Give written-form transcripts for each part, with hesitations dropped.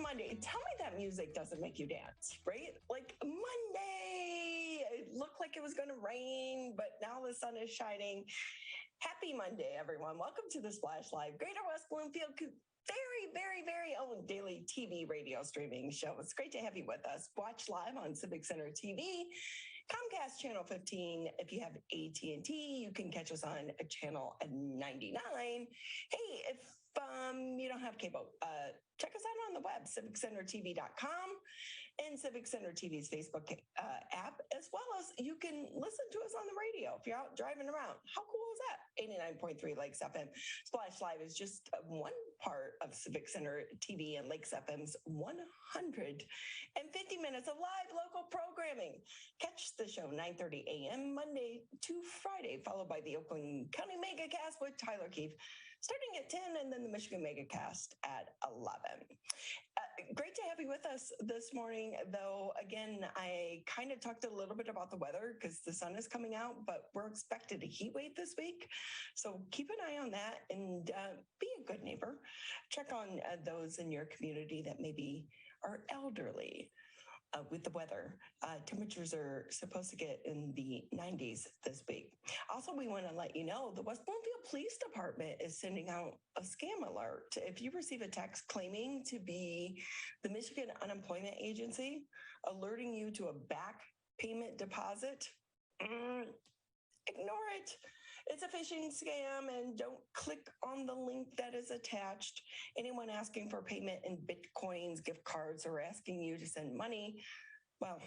Monday. Tell me that music doesn't make you dance, right? Like Monday, it looked like it was going to rain, but now the sun is shining. Happy Monday, everyone. Welcome to the Splash Live Greater West Bloomfield very own daily TV radio streaming show. It's great to have you with us. Watch live on Civic Center TV, Comcast Channel 15. If you have AT&T, you can catch us on channel 99. Hey, if you don't have cable, check us out on the web, civiccentertv.com and Civic Center TV's Facebook app, as well as you can listen to us on the radio if you're out driving around. How cool is that? 89.3 Lakes FM. Splash Live is just one part of Civic Center TV and Lakes FM's 150 minutes of live local programming. Catch the show 9:30 a.m. Monday to Friday, followed by the Oakland County Megacast with Tyler Keefe, starting at 10, and then the Michigan Megacast at 11. Great to have you with us this morning, though. Again, I kind of talked a little bit about the weather because the sun is coming out, but we're expected a heat wave this week. So keep an eye on that and be a good neighbor. Check on those in your community that maybe are elderly. With the weather, temperatures are supposed to get in the 90s this week. Also, we want to let you know the West Bloomfield Police Department is sending out a scam alert. If you receive a text claiming to be the Michigan Unemployment Agency, alerting you to a back payment deposit, ignore it. It's a phishing scam, and don't click on the link that is attached. Anyone asking for payment in Bitcoins, gift cards, or asking you to send money, well,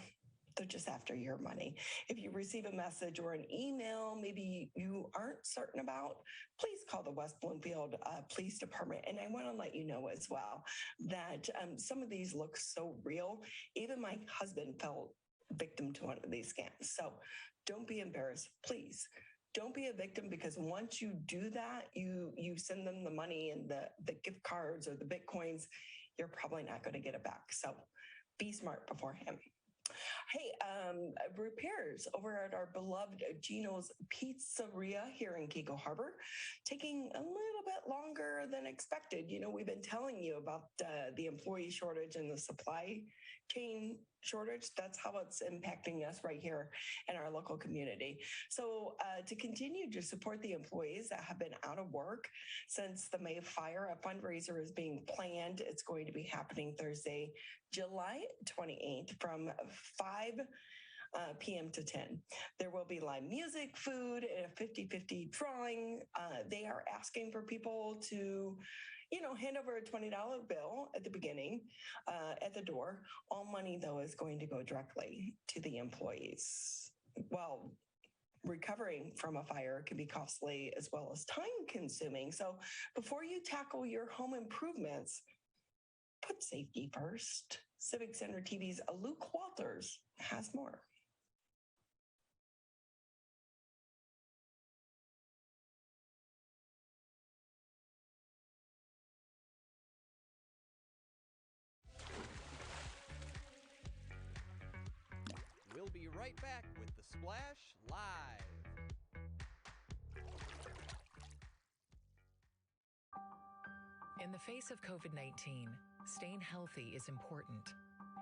they're just after your money. If you receive a message or an email maybe you aren't certain about, please call the West Bloomfield Police Department. And I want to let you know as well that some of these look so real. Even my husband fell victim to one of these scams. So don't be embarrassed, please. Don't be a victim, because once you do that, you send them the money and the gift cards or the Bitcoins, you're probably not going to get it back. So be smart beforehand. Hey, repairs over at our beloved Gino's Pizzeria here in Keiko Harbor, taking a little bit longer than expected. You know, we've been telling you about the employee shortage and the supply chain shortage. That's how it's impacting us right here in our local community. So to continue to support the employees that have been out of work since the May fire, a fundraiser is being planned. It's going to be happening Thursday, July 28th from 5 p.m. to 10. There will be live music, food, and a 50-50 drawing. They are asking for people to, hand over a $20 bill at the beginning, at the door. All money, though, is going to go directly to the employees. Well, recovering from a fire can be costly as well as time consuming. So before you tackle your home improvements, put safety first. Civic Center TV's Luke Walters has more. We'll be right back with the Splash Live. In the face of COVID-19, staying healthy is important.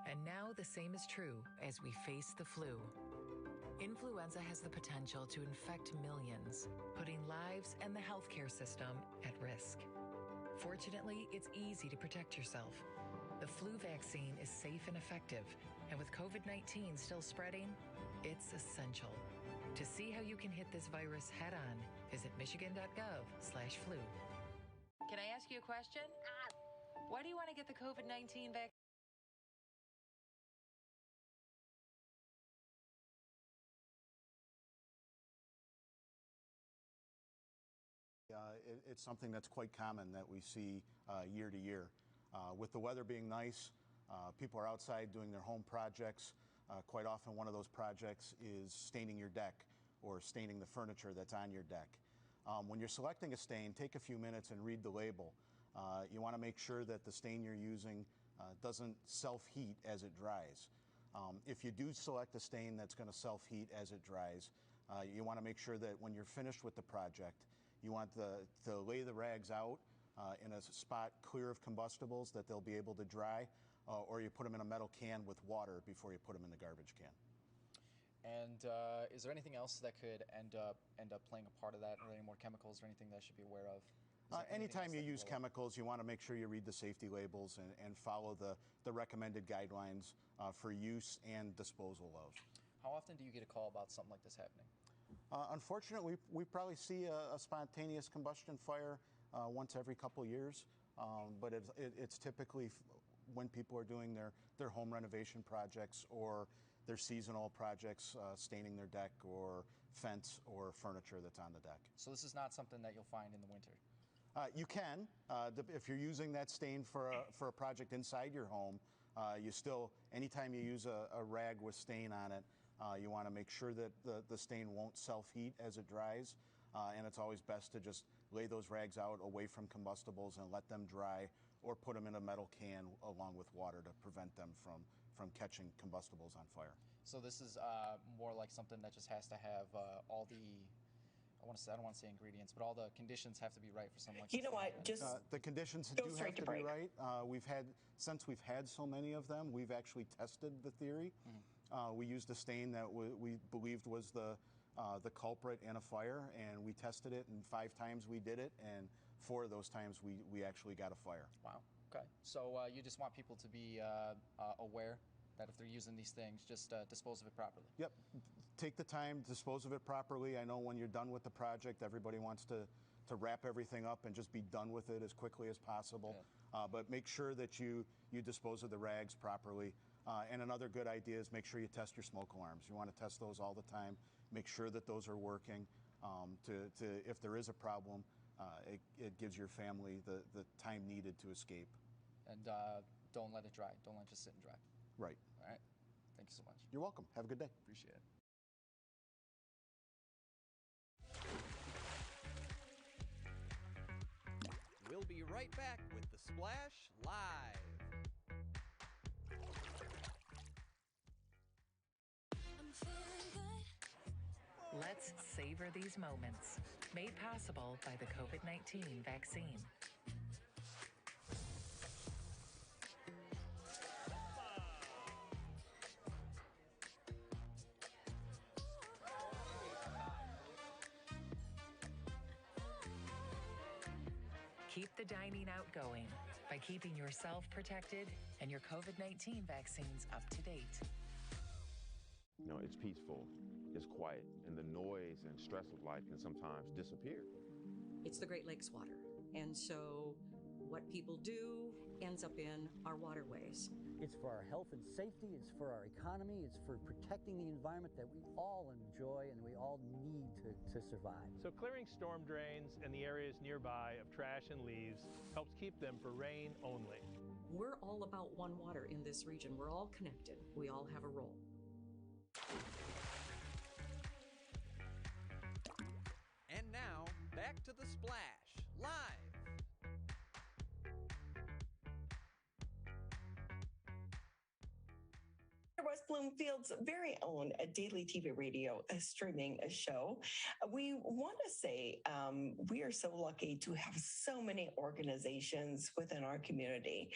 And now the same is true as we face the flu. Influenza has the potential to infect millions, putting lives and the healthcare system at risk. Fortunately, it's easy to protect yourself. The flu vaccine is safe and effective, and with COVID-19 still spreading, it's essential. To see how you can hit this virus head on, visit michigan.gov/flu. Can I ask you a question? Why do you want to get the COVID-19 vaccine? It's something that's quite common that we see year to year. With the weather being nice, people are outside doing their home projects. Quite often one of those projects is staining your deck or staining the furniture that's on your deck. When you're selecting a stain, take a few minutes and read the label. You want to make sure that the stain you're using doesn't self-heat as it dries. If you do select a stain that's going to self-heat as it dries, you want to make sure that when you're finished with the project, you want to lay the rags out in a spot clear of combustibles that they'll be able to dry, or you put them in a metal can with water before you put them in the garbage can. And is there anything else that could end up playing a part of that? Are there any more chemicals or anything that I should be aware of? Anytime you use chemicals, you want to make sure you read the safety labels and follow the recommended guidelines for use and disposal of. How often do you get a call about something like this happening? Unfortunately, we probably see a spontaneous combustion fire once every couple years, but it's typically when people are doing their home renovation projects or their seasonal projects, staining their deck or fence or furniture that's on the deck. So this is not something that you'll find in the winter? You can, if you're using that stain for a project inside your home, you still, anytime you use a rag with stain on it, you want to make sure that the stain won't self-heat as it dries, and it's always best to just lay those rags out away from combustibles and let them dry, or put them in a metal can along with water to prevent them from catching combustibles on fire. So this is more like something that just has to have all the, I don't want to say ingredients, but all the conditions have to be right for something like this. You know what? Just the conditions do have to be right. Since we've had so many of them, we've actually tested the theory. We used a stain that we believed was the culprit in a fire, and we tested it, and 5 times we did it, and 4 of those times we actually got a fire. Wow. Okay. So you just want people to be aware that if they're using these things, just dispose of it properly. Yep. Take the time, dispose of it properly. I know when you're done with the project, everybody wants to wrap everything up and just be done with it as quickly as possible. Yeah. But make sure that you dispose of the rags properly. And another good idea is make sure you test your smoke alarms. You want to test those all the time. Make sure that those are working. If there is a problem, it gives your family the time needed to escape. And don't let it dry. Don't let it just sit and dry. Right. All right. Thank you so much. You're welcome. Have a good day. Appreciate it. We'll be right back with the Splash Live. Let's savor these moments, made possible by the COVID-19 vaccine. Keep the dining out going by keeping yourself protected and your COVID-19 vaccines up to date. You know, it's peaceful, it's quiet, and the noise and stress of life can sometimes disappear. It's the Great Lakes water, and so what people do ends up in our waterways. It's for our health and safety, it's for our economy, it's for protecting the environment that we all enjoy and we all need to survive. So clearing storm drains and the areas nearby of trash and leaves helps keep them for rain only. We're all about one water in this region. We're all connected. We all have a role. And now, back to the Splash Live. West Bloomfield's very own daily TV radio streaming show. We want to say we are so lucky to have so many organizations within our community.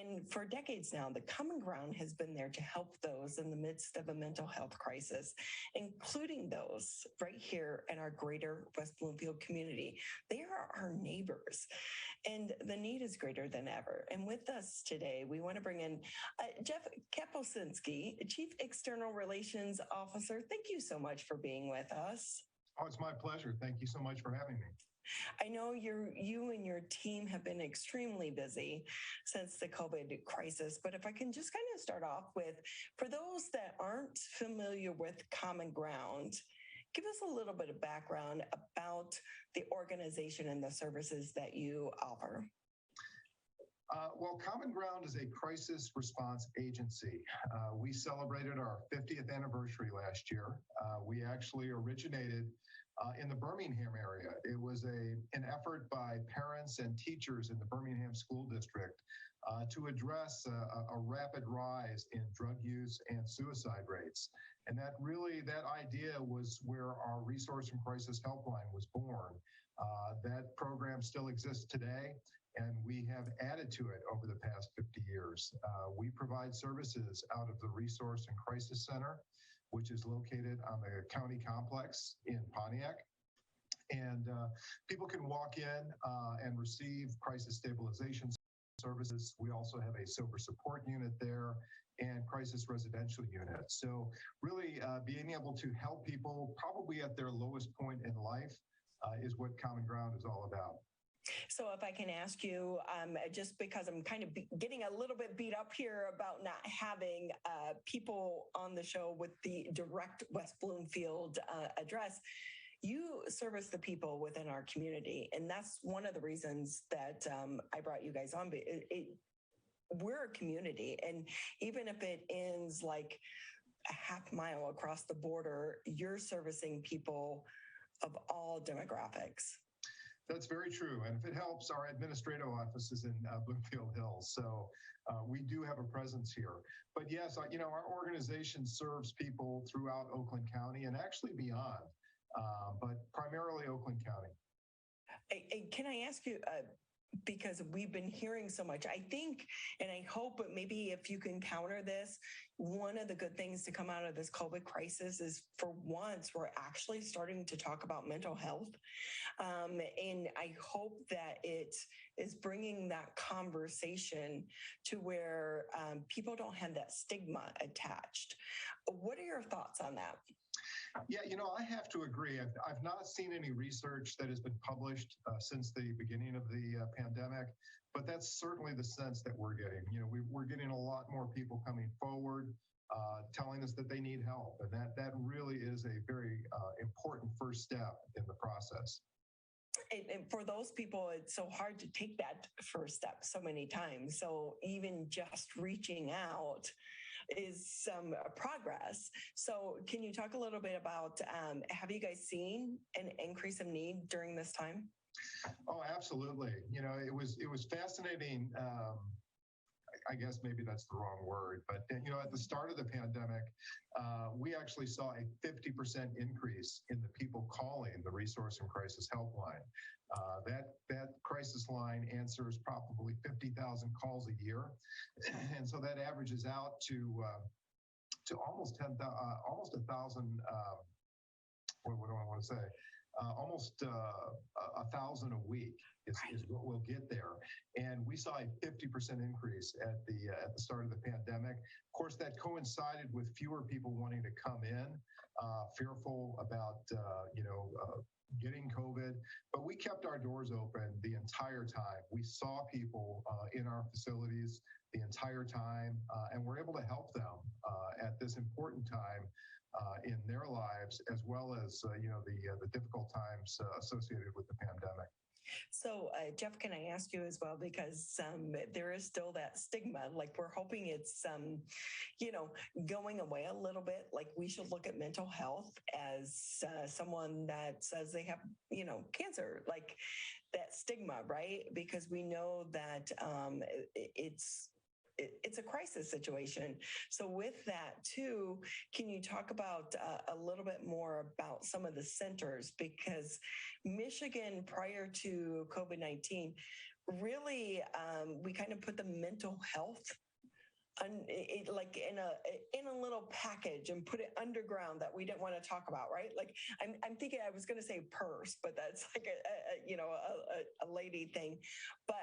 And for decades now, the Common Ground has been there to help those in the midst of a mental health crisis, including those right here in our greater West Bloomfield community. They are our neighbors, and the need is greater than ever. And with us today, we want to bring in Jeff Kapuscinski, Chief External Relations Officer. Thank you so much for being with us. Oh, it's my pleasure. Thank you so much for having me. I know you and your team have been extremely busy since the COVID crisis, but if I can just kind of start off with, for those that aren't familiar with Common Ground, give us a little bit of background about the organization and the services that you offer. Well, Common Ground is a crisis response agency. We celebrated our 50th anniversary last year. We actually originated in the Birmingham area. It was an effort by parents and teachers in the Birmingham School District to address a rapid rise in drug use and suicide rates. And that idea was where our Resource and Crisis Helpline was born. That program still exists today, and we have added to it over the past 50 years. We provide services out of the Resource and Crisis Center, which is located on the county complex in Pontiac. And people can walk in and receive crisis stabilization services. We also have a sober support unit there and crisis residential unit. So really being able to help people probably at their lowest point in life is what Common Ground is all about. So if I can ask you, just because I'm kind of getting a little bit beat up here about not having people on the show with the direct West Bloomfield address, you service the people within our community. And that's one of the reasons that I brought you guys on. We're a community. And even if it ends like a half mile across the border, you're servicing people of all demographics. That's very true. And if it helps, our administrative office is in Bloomfield Hills. So we do have a presence here. But yes, our organization serves people throughout Oakland County and actually beyond, but primarily Oakland County. Can I ask you, because we've been hearing so much, I think, and I hope, but maybe if you can counter this, one of the good things to come out of this COVID crisis is for once, we're actually starting to talk about mental health. And I hope that it is bringing that conversation to where people don't have that stigma attached. What are your thoughts on that? Yeah, I have to agree. I've not seen any research that has been published since the beginning of the pandemic, but that's certainly the sense that we're getting. We're getting a lot more people coming forward, telling us that they need help, and that really is a very important first step in the process. And for those people, it's so hard to take that first step so many times. So even just reaching out is some progress. So can you talk a little bit about, have you guys seen an increase of need during this time? Oh, absolutely. It was fascinating. I guess maybe that's the wrong word, but at the start of the pandemic, we actually saw a 50% increase in the people calling the Resource and Crisis Helpline. That crisis line answers probably 50,000 calls a year, and so that averages out to almost 1,000. What do I want to say? Almost 1,000 a week is what we'll get there. And we saw a 50% increase at the start of the pandemic. Of course, that coincided with fewer people wanting to come in, fearful about, getting COVID, but we kept our doors open the entire time. We saw people in our facilities the entire time, and we're able to help them at this important time in their lives, as well as the difficult times associated with the pandemic. So, Jeff, can I ask you as well, because there is still that stigma, like we're hoping it's, going away a little bit. Like we should look at mental health as someone that says they have, cancer, like that stigma, right? Because we know that it's a crisis situation. So with that too, can you talk about a little bit more about some of the centers? Because Michigan, prior to COVID-19, really, we kind of put the mental health like in a little package and put it underground that we didn't want to talk about, right? Like I'm thinking I was going to say purse, but that's like a lady thing. But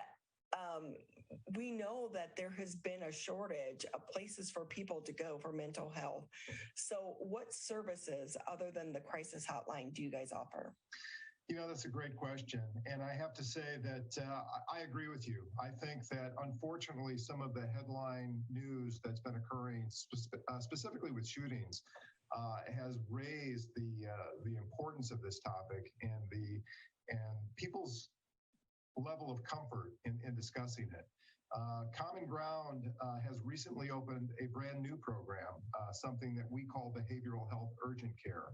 we know that there has been a shortage of places for people to go for mental health. So what services other than the crisis hotline do you guys offer? That's a great question. And I have to say that I agree with you. I think that unfortunately, some of the headline news that's been occurring specifically with shootings has raised the importance of this topic and people's level of comfort in discussing it. Common Ground has recently opened a brand new program, something that we call Behavioral Health Urgent Care,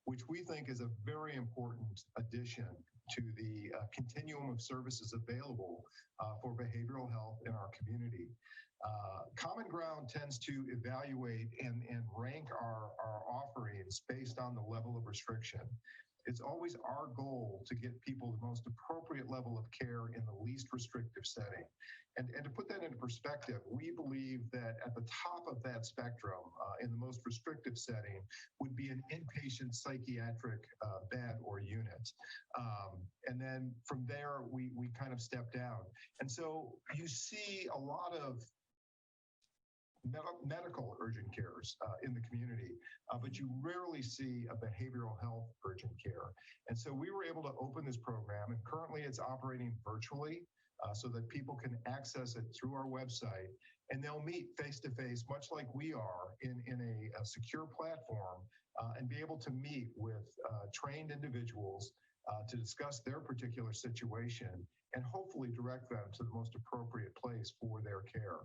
which we think is a very important addition to the continuum of services available for behavioral health in our community. Common Ground tends to evaluate and rank our offerings based on the level of restriction. It's always our goal to get people the most appropriate level of care in the least restrictive setting. And to put that into perspective, we believe that at the top of that spectrum, in the most restrictive setting, would be an inpatient psychiatric bed or unit. And then from there, we kind of step down. And so you see a lot of medical urgent cares in the community, but you rarely see a behavioral health urgent care. And so we were able to open this program, and currently it's operating virtually so that people can access it through our website, and they'll meet face-to-face, much like we are, in a secure platform, and be able to meet with trained individuals to discuss their particular situation and hopefully direct them to the most appropriate place for their care.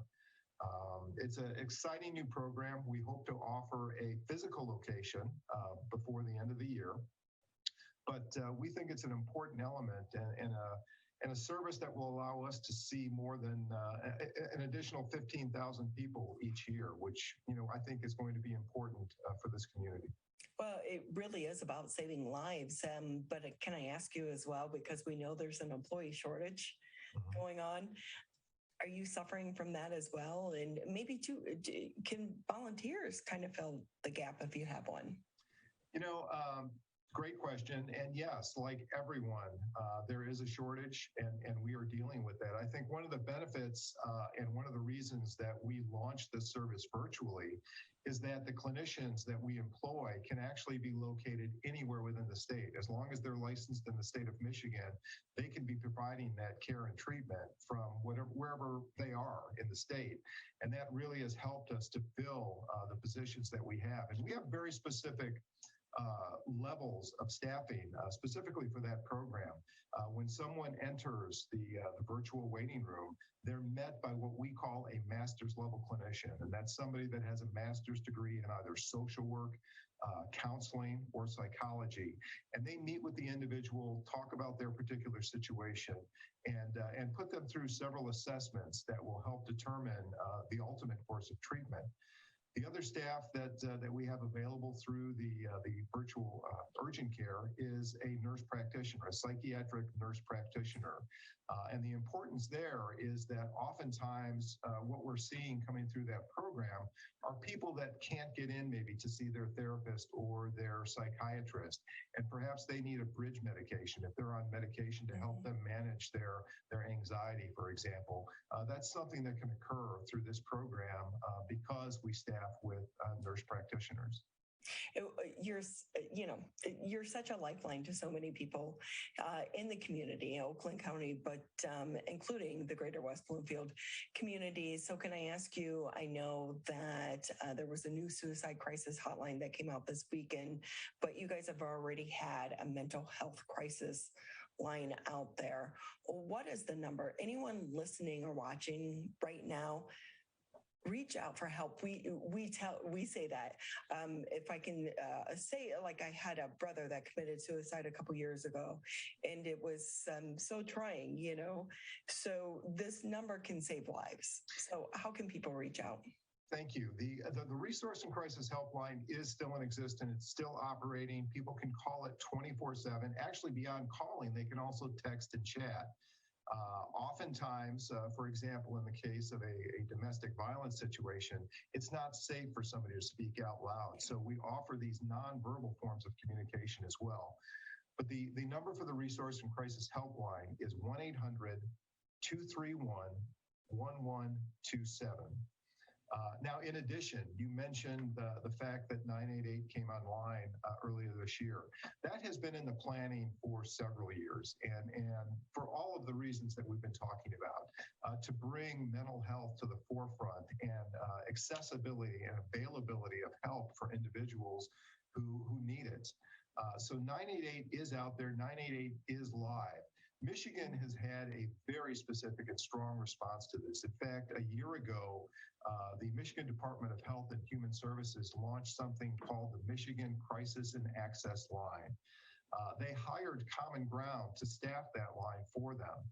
It's an exciting new program. We hope to offer a physical location before the end of the year, but we think it's an important element and a service that will allow us to see more than an additional 15,000 people each year, which I think is going to be important for this community. Well, it really is about saving lives. But can I ask you as well, because we know there's an employee shortage going on, are you suffering from that as well? And maybe too, can volunteers kind of fill the gap if you have one? Great question. And yes, like everyone, there is a shortage, and we are dealing with that. I think one of the benefits and one of the reasons that we launched this service virtually is that the clinicians that we employ can actually be located anywhere within the state. As long as they're licensed in the state of Michigan, they can be providing that care and treatment from wherever they are in the state. And that really has helped us to fill the positions that we have. And we have very specific levels of staffing specifically for that program. When someone enters the virtual waiting room, they're met by what we call a master's level clinician. And that's somebody that has a master's degree in either social work, counseling, or psychology. And they meet with the individual, talk about their particular situation, and put them through several assessments that will help determine the ultimate course of treatment. The other staff that we have available through the virtual urgent care is a nurse practitioner, a psychiatric nurse practitioner. And the importance there is that oftentimes what we're seeing coming through that program are people that can't get in maybe to see their therapist or their psychiatrist. And perhaps they need a bridge medication if they're on medication to help them manage their anxiety, for example. That's something that can occur through this program because we staff with nurse practitioners. You're such a lifeline to so many people in the community, Oakland County, but including the greater West Bloomfield community. So can I ask you, I know that there was a new suicide crisis hotline that came out this weekend, but you guys have already had a mental health crisis line out there. What is the number? Anyone listening or watching right now, reach out for help. We say that. If I can say, like, I had a brother that committed suicide a couple years ago, and it was so trying, So this number can save lives. So how can people reach out? Thank you. The Resource and Crisis Helpline is still in existence. It's still operating. People can call it 24/7. Actually, beyond calling, they can also text and chat. Oftentimes, for example, in the case of a domestic violence situation, it's not safe for somebody to speak out loud. So we offer these nonverbal forms of communication as well. But the number for the Resource and Crisis Helpline is 1-800-231-1127. Now, in addition, you mentioned the fact that 988 came online earlier this year. That has been in the planning for several years, and for all of the reasons that we've been talking about, to bring mental health to the forefront and accessibility and availability of help for individuals who need it. So 988 is out there. 988 is live. Michigan has had a very specific and strong response to this. In fact, a year ago, the Michigan Department of Health and Human Services launched something called the Michigan Crisis and Access Line. They hired Common Ground to staff that line for them.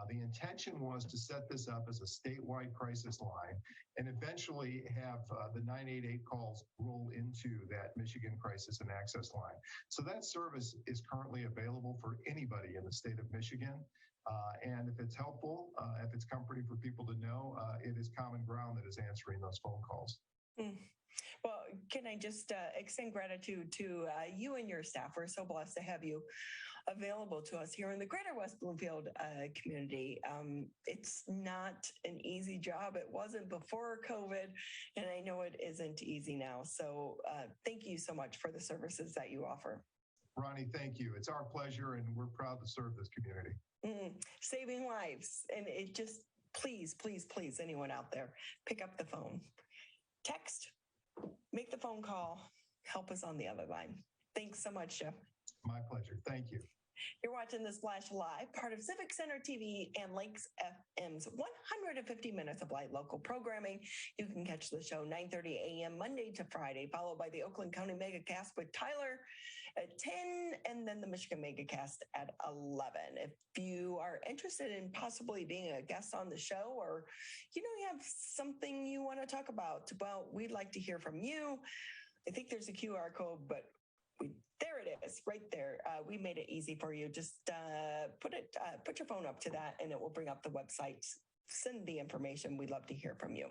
The intention was to set this up as a statewide crisis line and eventually have the 988 calls roll into that Michigan Crisis and Access line. So that service is currently available for anybody in the state of Michigan. And if it's helpful, if it's comforting for people to know, it is Common Ground that is answering those phone calls. Well, can I just extend gratitude to you and your staff? We're so blessed to have you available to us here in the greater West Bloomfield community. It's not an easy job. It wasn't before COVID, and I know it isn't easy now. So thank you so much for the services that you offer. Ronnie, thank you. It's our pleasure, and we're proud to serve this community. Saving lives. And it just, please, please, please, anyone out there, pick up the phone. Text, make the phone call, help us on the other line. Thanks so much, Jeff. My pleasure. Thank you. You're watching The Splash Live, part of Civic Center TV and Lakes FM's 150 minutes of light local programming. You can catch the show 9:30 a.m. Monday to Friday, followed by the Oakland County Megacast with Tyler at 10, and then the Michigan Megacast at 11. If you are interested in possibly being a guest on the show, or you have something you want to talk about, well, we'd like to hear from you. I think there's a QR code, but there it is, right there. We made it easy for you. Just put your phone up to that, and it will bring up the website. Send the information. We'd love to hear from you.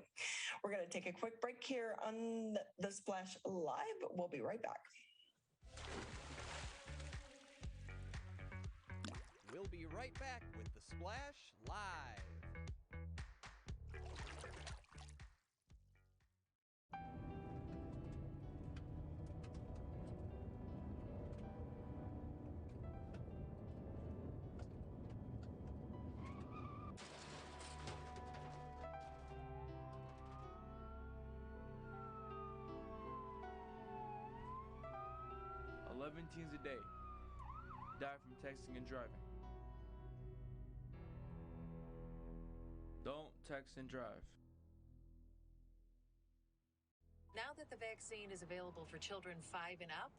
We're going to take a quick break here on the Splash Live. We'll be right back. We'll be right back with the Splash Live. Teens a day die from texting and driving. Don't text and drive. Now that the vaccine is available for children 5 and up,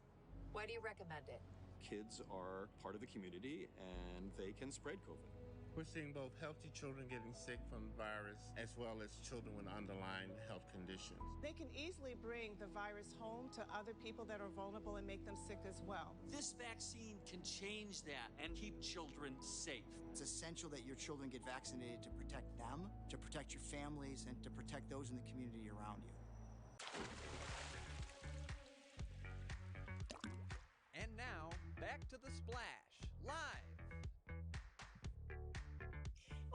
why do you recommend it? Kids are part of the community and they can spread COVID. We're seeing both healthy children getting sick from the virus as well as children with underlying health conditions. They can easily bring the virus home to other people that are vulnerable and make them sick as well. This vaccine can change that and keep children safe. It's essential that your children get vaccinated to protect them, to protect your families, and to protect those in the community around you. And now, back to the Splash Live.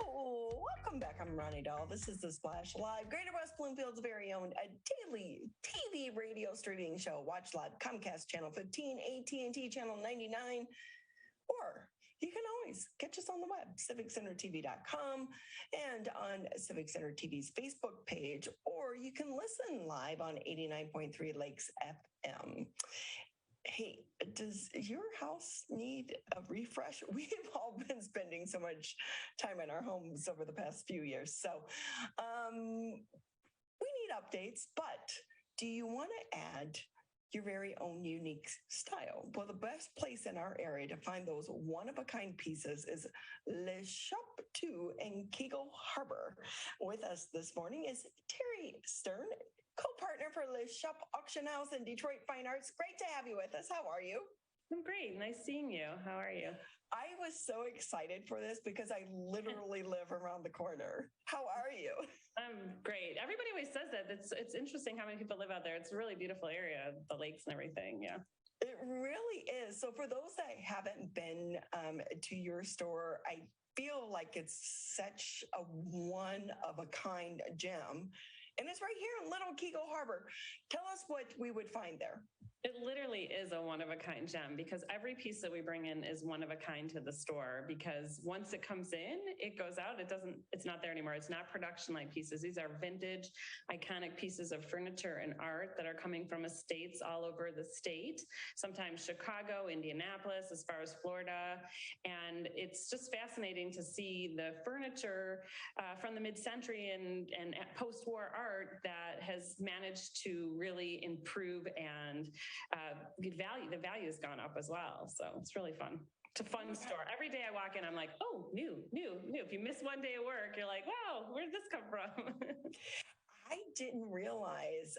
Oh, welcome back. I'm Ronnie Dahl. This is The Splash Live, Greater West Bloomfield's very own daily TV radio streaming show. Watch live Comcast Channel 15, AT&T Channel 99, or you can always catch us on the web, civiccentertv.com, and on Civic Center TV's Facebook page, or you can listen live on 89.3 Lakes FM. Hey, does your house need a refresh? We've all been spending so much time in our homes over the past few years. So we need updates, but do you want to add your very own unique style? Well, the best place in our area to find those one-of-a-kind pieces is Le Shoppe 2 in Kegel Harbor. With us this morning is Terri Stearn, co-partner for Le Shoppe Auction House and Detroit Fine Arts. Great to have you with us. How are you? I'm great. Nice seeing you. How are you? I was so excited for this because I literally live around the corner. How are you? I'm great. Everybody always says that. It's interesting how many people live out there. It's a really beautiful area, the lakes and everything. Yeah. It really is. So for those that haven't been to your store, I feel like it's such a one-of-a-kind gem. And it's right here in Little Kegel Harbor. Tell us what we would find there. It literally is a one-of-a-kind gem because every piece that we bring in is one-of-a-kind to the store, because once it comes in, it goes out. It's not there anymore. It's not production-line pieces. These are vintage, iconic pieces of furniture and art that are coming from estates all over the state, sometimes Chicago, Indianapolis, as far as Florida. And it's just fascinating to see the furniture from the mid-century and post-war art that has managed to really improve and the value has gone up as well. So it's really fun. It's a fun store. Every day I walk in, I'm like, oh, new. If you miss one day of work, you're like, wow, where did this come from? I didn't realize,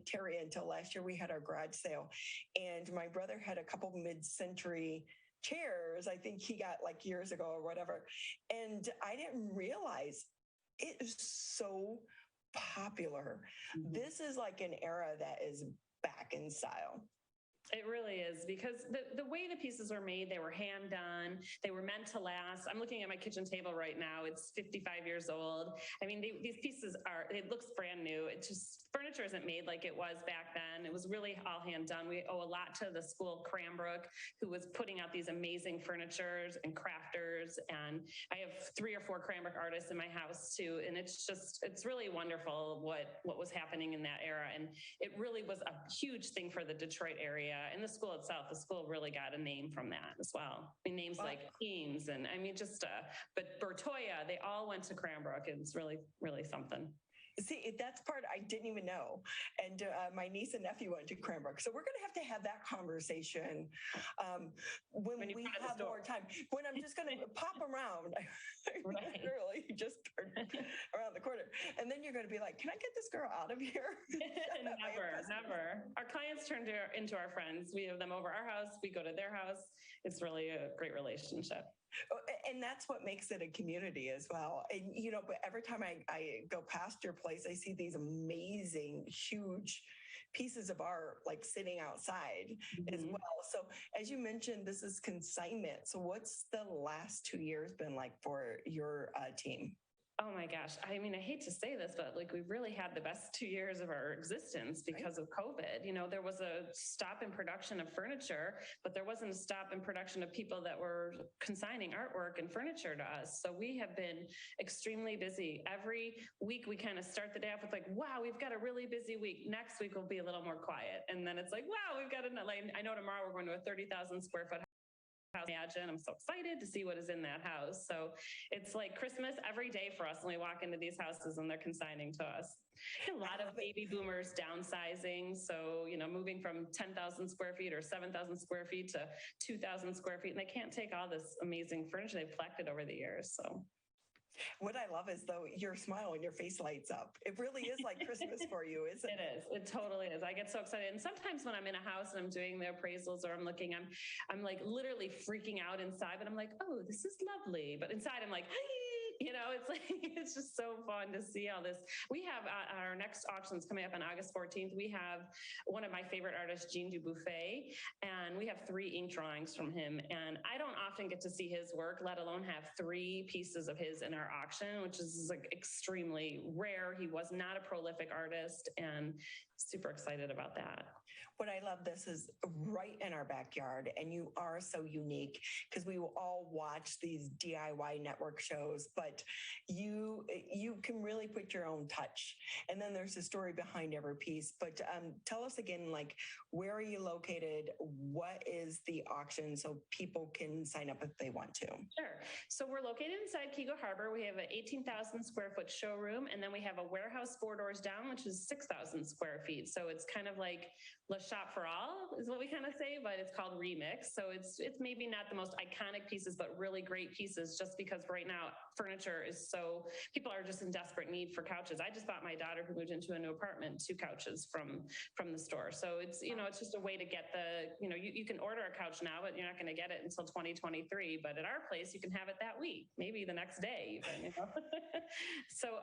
Terri, until last year we had our garage sale, and my brother had a couple mid-century chairs. I think he got like years ago or whatever. And I didn't realize it is so popular. Mm-hmm. This is like an era that is back in style. It really is, because the way the pieces were made, they were hand done. They were meant to last. I'm looking at my kitchen table right now. It's 55 years old. I mean, these pieces it looks brand new. It just, furniture isn't made like it was back then. It was really all hand done. We owe a lot to the school Cranbrook, who was putting out these amazing furnitures and crafters. And I have 3 or 4 Cranbrook artists in my house too. And it's really wonderful what was happening in that era. And it really was a huge thing for the Detroit area. And the school itself, the school really got a name from that as well. I mean, names like Queens and but Bertoya, they all went to Cranbrook. It's really, really something. See, that's part I didn't even know. And my niece and nephew went to Cranbrook. So we're going to have that conversation when we have more time. When I'm just going to pop around, right. Literally just around the corner. And then you're going to be like, can I get this girl out of here? Never. Our clients turn into our friends. We have them over our house. We go to their house. It's really a great relationship. And that's what makes it a community as well. And, but every time I go past your place, I see these amazing, huge pieces of art like sitting outside as well. So as you mentioned, this is consignment. So what's the last 2 years been like for your team? Oh my gosh. I mean, I hate to say this, but like we've really had the best 2 years of our existence because of COVID. There was a stop in production of furniture, but there wasn't a stop in production of people that were consigning artwork and furniture to us. So we have been extremely busy. Every week we kind of start the day off with like, wow, we've got a really busy week. Next week will be a little more quiet. And then it's like, wow, we've got I know tomorrow we're going to a 30,000 square foot house. Imagine. I'm so excited to see what is in that house. So it's like Christmas every day for us when we walk into these houses and they're consigning to us. A lot of baby boomers downsizing. So, moving from 10,000 square feet or 7,000 square feet to 2,000 square feet. And they can't take all this amazing furniture they've collected over the years. So what I love is, though, your smile and your face lights up. It really is like Christmas for you, isn't it? It is. It totally is. I get so excited. And sometimes when I'm in a house and I'm doing the appraisals or I'm looking, I'm like literally freaking out inside, but I'm like, oh, this is lovely. But inside I'm like, it's like, it's just so fun to see all this. We have our next auction's coming up on August 14th. We have one of my favorite artists, Dubufay, and we have 3 ink drawings from him. And I don't often get to see his work, let alone have 3 pieces of his in our auction, which is like extremely rare. He was not a prolific artist, and super excited about that. What I love, this is right in our backyard, and you are so unique because we will all watch these DIY network shows, but you can really put your own touch. And then there's a story behind every piece. But tell us again, like, where are you located? What is the auction so people can sign up if they want to? Sure. So we're located inside Kego Harbor. We have an 18,000 square foot showroom, and then we have a warehouse 4 doors down, which is 6,000 square feet. So it's kind of like let's shop for all is what we kind of say, but it's called Remix. So it's maybe not the most iconic pieces, but really great pieces, just because right now furniture is people are just in desperate need for couches. I just bought my daughter, who moved into a new apartment, 2 couches from the store. So it's, it's just a way to get you can order a couch now, but you're not going to get it until 2023. But at our place, you can have it that week, maybe the next day even, So,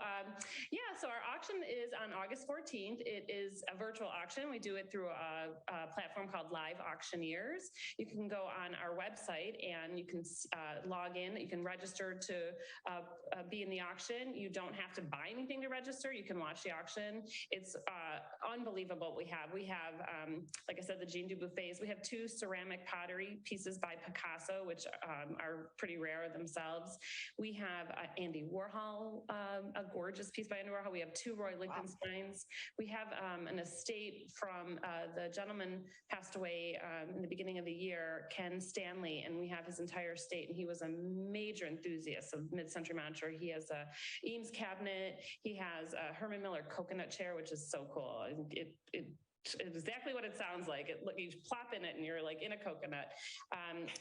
so our auction is on August 14th. It is a virtual auction. We do it through a platform called Live Auctioneers. You can go on our website and you can log in. You can register to be in the auction. You don't have to buy anything to register. You can watch the auction. It's unbelievable what we have. We have, like I said, the Jean Dubufays. We have 2 ceramic pottery pieces by Picasso, which are pretty rare themselves. We have Andy Warhol, a gorgeous piece by Andy Warhol. We have 2 Roy Lichtensteins. We have an estate from the gentleman passed away in the beginning of the year, Ken Stanley, and we have his entire estate. And he was a major enthusiast of mid-century miniature. He has a Eames cabinet. He has a Herman Miller coconut chair, which is so cool. It exactly what it sounds like. You plop in it and you're like in a coconut.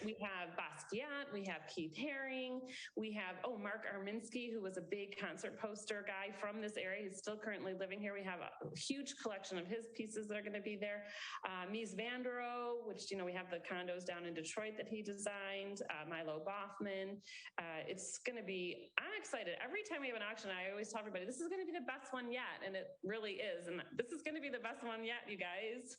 We have Basquiat, we have Keith Haring, we have, Mark Arminsky, who was a big concert poster guy from this area. He's still currently living here. We have a huge collection of his pieces that are going to be there. Mies van der Rohe, which, we have the condos down in Detroit that he designed, Milo Boffman. It's going to be, I'm excited. Every time we have an auction, I always tell everybody, this is going to be the best one yet. And it really is. And this is going to be the best one yet, you guys.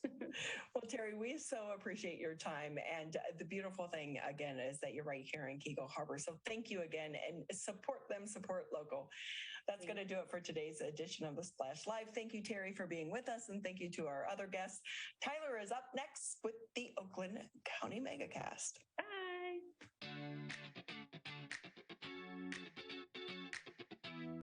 Well, Terri, we so appreciate your time. And the beautiful thing, again, is that you're right here in Keiko Harbor. So thank you again, and support them, support local. That's going to do it for today's edition of the Splash Live. Thank you, Terri, for being with us, and thank you to our other guests. Tyler is up next with the Oakland County Megacast. Bye.